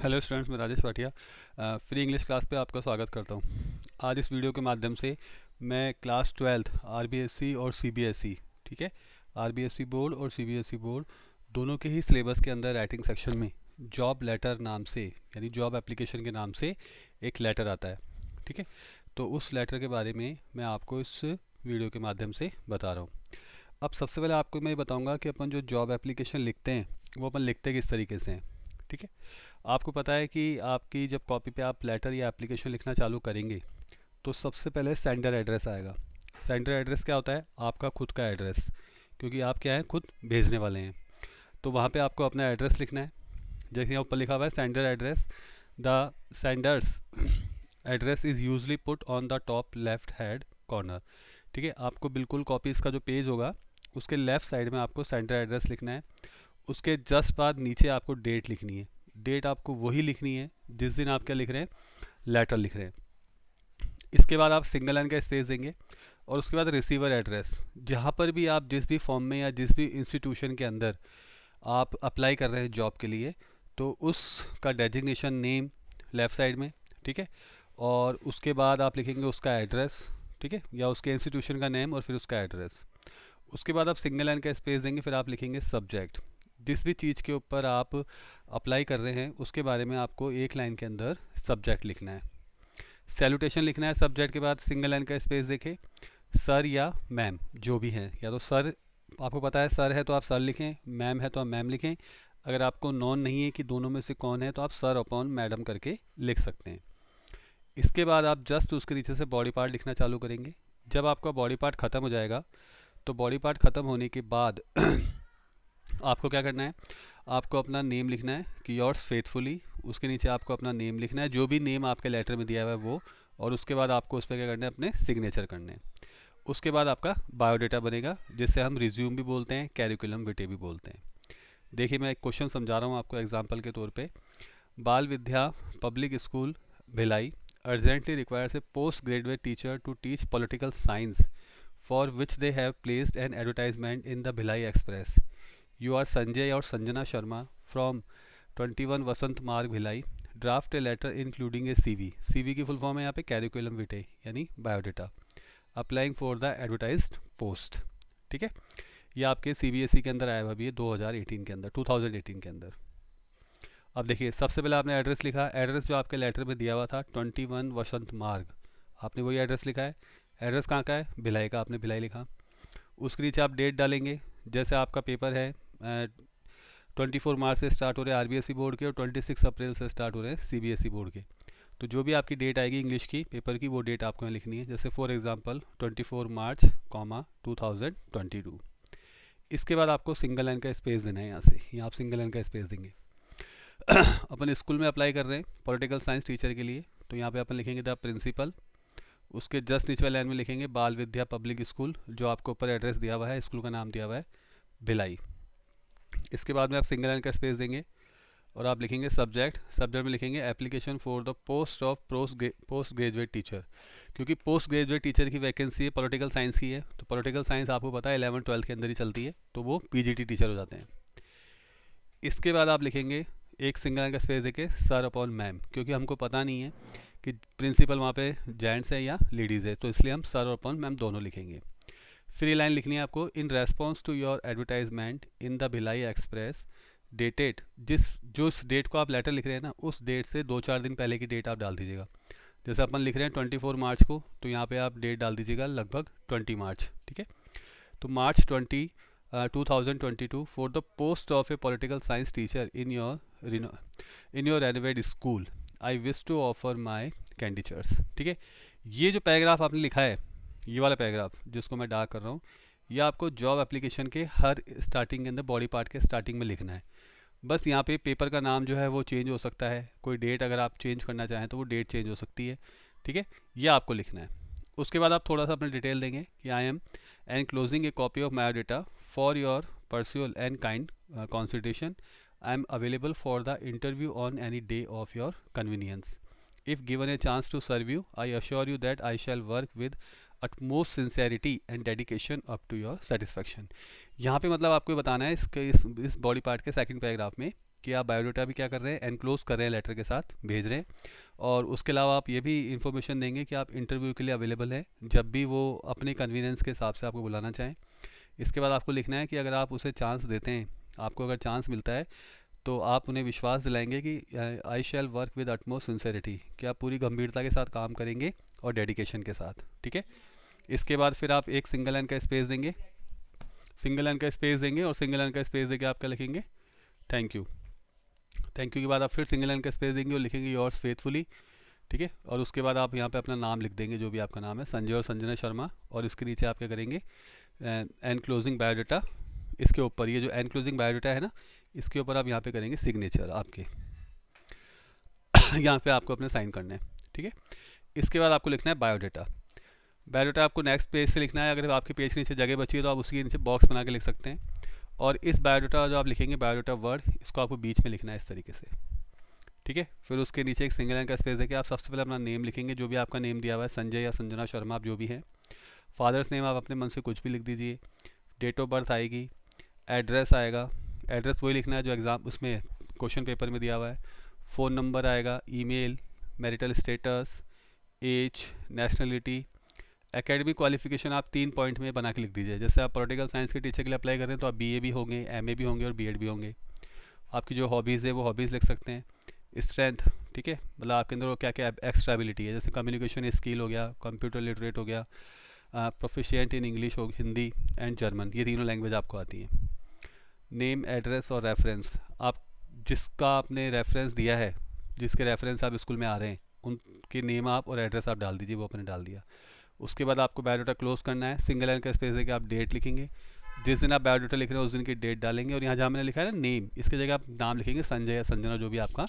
Hello students, मैं Rajesh Bhatia free English class पे आपका स्वागत करता हूँ। आज इस वीडियो के माध्यम से मैं क्लास 12 आरबीएसई और सीबीएसई, ठीक है, आरबीएसई बोर्ड और सीबीएसई बोर्ड दोनों के ही सिलेबस के अंदर राइटिंग सेक्शन में जॉब लेटर नाम से, यानी जॉब एप्लीकेशन के नाम से एक लेटर आता है, ठीक है। तो उस लेटर के बारे में मैं आपको इस वीडियो के माध्यम से बता रहा हूँ। अब सबसे पहले आपको मैं ये बताऊँगा कि अपन जो जॉब एप्लीकेशन लिखते हैं वो अपन लिखते किस तरीके से हैं, ठीक है। आपको पता है कि आपकी जब कॉपी पे आप लेटर या एप्लीकेशन लिखना चालू करेंगे तो सबसे पहले सेंडर एड्रेस आएगा। सेंडर एड्रेस क्या होता है? आपका खुद का एड्रेस, क्योंकि आप क्या है, खुद भेजने वाले हैं। तो वहाँ पे आपको अपना एड्रेस लिखना है। जैसे यहाँ ऊपर लिखा हुआ है sender address, the sender's address is usually put on the top left hand corner, ठीक है। आपको बिल्कुल कॉपीज़ का जो पेज होगा उसके लेफ़्ट साइड में आपको सेंडर एड्रेस लिखना है। उसके जस्ट बाद नीचे आपको डेट लिखनी है। डेट आपको वही लिखनी है जिस दिन आप क्या लिख रहे हैं, लेटर लिख रहे हैं। इसके बाद आप सिंगल लाइन का स्पेस देंगे और उसके बाद रिसीवर एड्रेस, जहाँ पर भी आप जिस भी फॉर्म में या जिस भी इंस्टीट्यूशन के अंदर आप अप्लाई कर रहे हैं जॉब के लिए, तो उसका डेजिग्नेशन नेम लेफ़्ट साइड में, ठीक है। और उसके बाद आप लिखेंगे उसका एड्रेस, ठीक है, या उसके इंस्टीट्यूशन का नेम और फिर उसका एड्रेस। उसके बाद आप सिंगल लाइन का स्पेस देंगे, फिर आप लिखेंगे सब्जेक्ट। जिस भी चीज़ के ऊपर आप अप्लाई कर रहे हैं उसके बारे में आपको एक लाइन के अंदर सब्जेक्ट लिखना है। सैल्यूटेशन लिखना है सब्जेक्ट के बाद, सिंगल लाइन का स्पेस देखें, सर या मैम जो भी हैं, या तो सर, आपको पता है सर है तो आप सर लिखें, मैम है तो आप मैम लिखें। अगर आपको नॉन नहीं है कि दोनों में से कौन है तो आप सर अपॉन मैडम करके लिख सकते हैं। इसके बाद आप जस्ट उसके नीचे से बॉडी पार्ट लिखना चालू करेंगे। जब आपका बॉडी पार्ट ख़त्म हो जाएगा तो बॉडी पार्ट ख़त्म होने के बाद आपको क्या करना है, आपको अपना नेम लिखना है कि योर्स फेथफुली। उसके नीचे आपको अपना नेम लिखना है, जो भी नेम आपके लेटर में दिया हुआ है वो, और उसके बाद आपको उस पर क्या करना है, अपने सिग्नेचर करने हैं। उसके बाद आपका बायोडाटा बनेगा, जिससे हम रिज्यूम भी बोलते हैं, कैरिकुलम विटे भी बोलते हैं। देखिए मैं एक क्वेश्चन समझा रहा हूँ आपको एग्जाम्पल के तौर पे। Bal Vidya public school Bhilai urgently requires a post graduate teacher to teach political science for which they have placed an advertisement in the Bhilai Express. You are Sanjay और Sanjana Sharma from 21 Vasant Marg Bhilai. Draft a letter including a CV. CV की full form है यहाँ पे curriculum vitae यानी biodata, applying for the advertised post, ठीक है। ये आपके सीबीएसई के अंदर आया हुआ भी है 2018 के अंदर, 2018 के अंदर। अब देखिए सबसे पहले आपने एड्रेस लिखा, एड्रेस जो आपके लेटर में दिया हुआ था 21 वसंत मार्ग, आपने वही एड्रेस लिखा है। एड्रेस कहाँ का है? भिलाई का, आपने भिलाई लिखा। उसके नीचे आप डेट डालेंगे। जैसे आपका पेपर है 24 मार्च से स्टार्ट हो रहे हैं आरबीएसई बोर्ड के और 26 अप्रैल से स्टार्ट हो रहे हैं सीबीएसई बोर्ड के, तो जो भी आपकी डेट आएगी इंग्लिश की पेपर की वो डेट आपको यहाँ लिखनी है। जैसे फॉर एग्जांपल 24 मार्च 2022। इसके बाद आपको सिंगल लाइन का स्पेस देना है। यहाँ आप सिंगल लाइन का स्पेस देंगे। अपन स्कूल में अप्लाई कर रहे हैं पॉलिटिकल साइंस टीचर के लिए, तो यहाँ पे अपन लिखेंगे द प्रिंसिपल। उसके जस्ट नीचे वाले लाइन में लिखेंगे बाल विद्या पब्लिक स्कूल, जो आपको ऊपर एड्रेस दिया हुआ है, स्कूल का नाम दिया हुआ है भिलाई। इसके बाद में आप सिंगल लाइन का स्पेस देंगे और आप लिखेंगे सब्जेक्ट। सब्जेक्ट में लिखेंगे application for the post of post graduate teacher, क्योंकि पोस्ट ग्रेजुएट टीचर की वैकेंसी है, पॉलिटिकल साइंस की है, तो पॉलिटिकल साइंस आपको पता है 11-12 के अंदर ही चलती है, तो वो पीजीटी टीचर हो जाते हैं। इसके बाद आप लिखेंगे एक सिंगल लाइन का स्पेस देके सर अपॉन मैम, क्योंकि हमको पता नहीं है कि प्रिंसिपल वहाँ पे जेंट्स है या लेडीज़ है, तो इसलिए हम सर और अपॉन मैम दोनों लिखेंगे। फिर ये लाइन लिखनी है आपको, in response to your advertisement in the Bhilai express dated, जिस डेट को आप लेटर लिख रहे हैं ना, उस डेट से 2-4 दिन पहले की डेट आप डाल दीजिएगा। जैसे अपन लिख रहे हैं 24 मार्च को, तो यहाँ पे आप डेट डाल दीजिएगा लगभग 20 मार्च, ठीक है। तो March 2022 for the post of a political science teacher in your renovated school I wish to offer my candidates, ठीक है। ये जो पैराग्राफ आपने लिखा है, ये वाला पैराग्राफ जिसको मैं डार्क कर रहा हूँ, ये आपको जॉब एप्लीकेशन के हर स्टार्टिंग के अंदर बॉडी पार्ट के स्टार्टिंग में लिखना है। बस यहाँ पे पेपर का नाम जो है वो चेंज हो सकता है, कोई डेट अगर आप चेंज करना चाहें तो वो डेट चेंज हो सकती है, ठीक है। ये आपको लिखना है। उसके बाद आप थोड़ा सा अपने डिटेल देंगे कि I am enclosing a copy of my data for your perusal and kind consideration. I am available for the interview on any day of your convenience. If given a chance to serve you, I assure you that I shall work with utmost sincerity and dedication up to your satisfaction। यहाँ पे मतलब आपको बताना है इस body part के second paragraph में कि आप बायोडाटा भी क्या कर रहे हैं, एनक्लोज कर रहे हैं, लेटर के साथ भेज रहे हैं। और उसके अलावा आप ये भी इन्फॉर्मेशन देंगे कि आप इंटरव्यू के लिए अवेलेबल हैं जब भी वो अपने कन्वीनियंस के हिसाब से आपको बुलाना चाहें। इसके बाद आपको लिखना है कि अगर आप उसे चांस देते हैं, आपको अगर चांस मिलता है, तो आप उन्हें विश्वास दिलाएंगे कि आई शैल वर्क विद अटमोस्ट सिंसेरिटी, कि आप पूरी गंभीरता के साथ काम करेंगे और डेडिकेशन के साथ। ठीक है। इसके बाद फिर आप एक सिंगल लाइन का स्पेस देंगे, सिंगल लाइन का स्पेस देंगे और सिंगल लाइन का स्पेस देके आप क्या लिखेंगे, थैंक यू। थैंक यू के बाद आप फिर सिंगल लाइन का स्पेस देंगे और लिखेंगे योर्स फेथफुली। ठीक है। और उसके बाद आप यहाँ पे अपना नाम लिख देंगे, जो भी आपका नाम है, संजय और संजना शर्मा। और इसके नीचे आप क्या करेंगे, एन क्लोजिंग बायोडाटा, इसके ऊपर ये जो एन क्लोजिंग बायोडाटा है ना, इसके ऊपर आप यहाँ पे करेंगे सिग्नेचर आपके यहाँ पे आपको अपने साइन करने हैं। ठीक है। इसके बाद आपको लिखना है बायोडाटा। बायोडाटा आपको नेक्स्ट पेज से लिखना है। अगर आपके पेज के नीचे जगह बची है तो आप उसके नीचे बॉक्स बना के लिख सकते हैं। और इस बायोडाटा जो आप लिखेंगे, बायोडाटा वर्ड, इसको आपको बीच में लिखना है इस तरीके से। ठीक है। फिर उसके नीचे एक सिंगल लाइन का स्पेस देके आप सबसे पहले अपना नेम लिखेंगे, जो भी आपका नेम दिया हुआ है, संजय या संजना शर्मा, आप जो भी हैं। फादर्स नेम आप अपने मन से कुछ भी लिख दीजिए। डेट ऑफ बर्थ आएगी, एड्रेस आएगा, एड्रेस वही लिखना है जो एग्ज़ाम उसमें क्वेश्चन पेपर में दिया हुआ है। फ़ोन नंबर आएगा, email, marital status, age, nationality, academic qualification आप 3 पॉइंट में बना के लिख दीजिए। जैसे आप पॉलिटिकल साइंस के टीचर के लिए अप्लाई कर रहे हैं तो आप बीए भी होंगे, एमए भी होंगे और बीएड भी होंगे। आपकी जो हॉबीज़ है वो हॉबीज़ लिख सकते हैं। स्ट्रेंथ, ठीक है, मतलब आपके अंदर वो क्या क्या एक्स्ट्रा एबिलिटी है, जैसे कम्युनिकेशन स्किल हो गया, कंप्यूटर लिटरेट हो गया, प्रोफिशिएंट इन इंग्लिश हो, हिंदी एंड जर्मन, ये तीनों लैंग्वेज आपको आती हैं। नेम, एड्रेस और रेफरेंस, आप जिसका आपने रेफरेंस दिया है, जिसके रेफरेंस आप स्कूल में आ रहे हैं, उनके नेम आप और एड्रेस आप डाल दीजिए, वो आपने डाल दिया। उसके बाद आपको बायोडाटा क्लोज करना है। सिंगल लाइन का स्पेस है कि आप डेट लिखेंगे, जिस दिन आप बायोडाटा लिख रहे हैं उस दिन की डेट डालेंगे। और यहाँ जहाँ मैंने लिखा है ना नेम, इसकी जगह आप नाम लिखेंगे संजय या संजना, जो भी आपका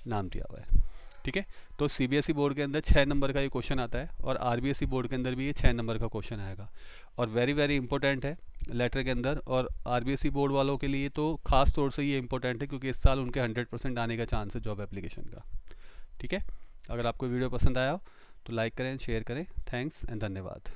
नाम दिया हुआ है। ठीक है। तो सीबीएसई बोर्ड के अंदर 6 नंबर का ये क्वेश्चन आता है और आरबीएसई बोर्ड के अंदर भी ये 6 नंबर का क्वेश्चन आएगा और वेरी वेरी इंपॉर्टेंट है लेटर के अंदर। और आरबीएसई बोर्ड वालों के लिए तो खास तौर से ये इंपॉर्टेंट है क्योंकि इस साल उनके 100% आने का चांस है जॉब एप्लीकेशन का। ठीक है। अगर आपको वीडियो पसंद आया हो तो लाइक करें, शेयर करें। थैंक्स एंड धन्यवाद।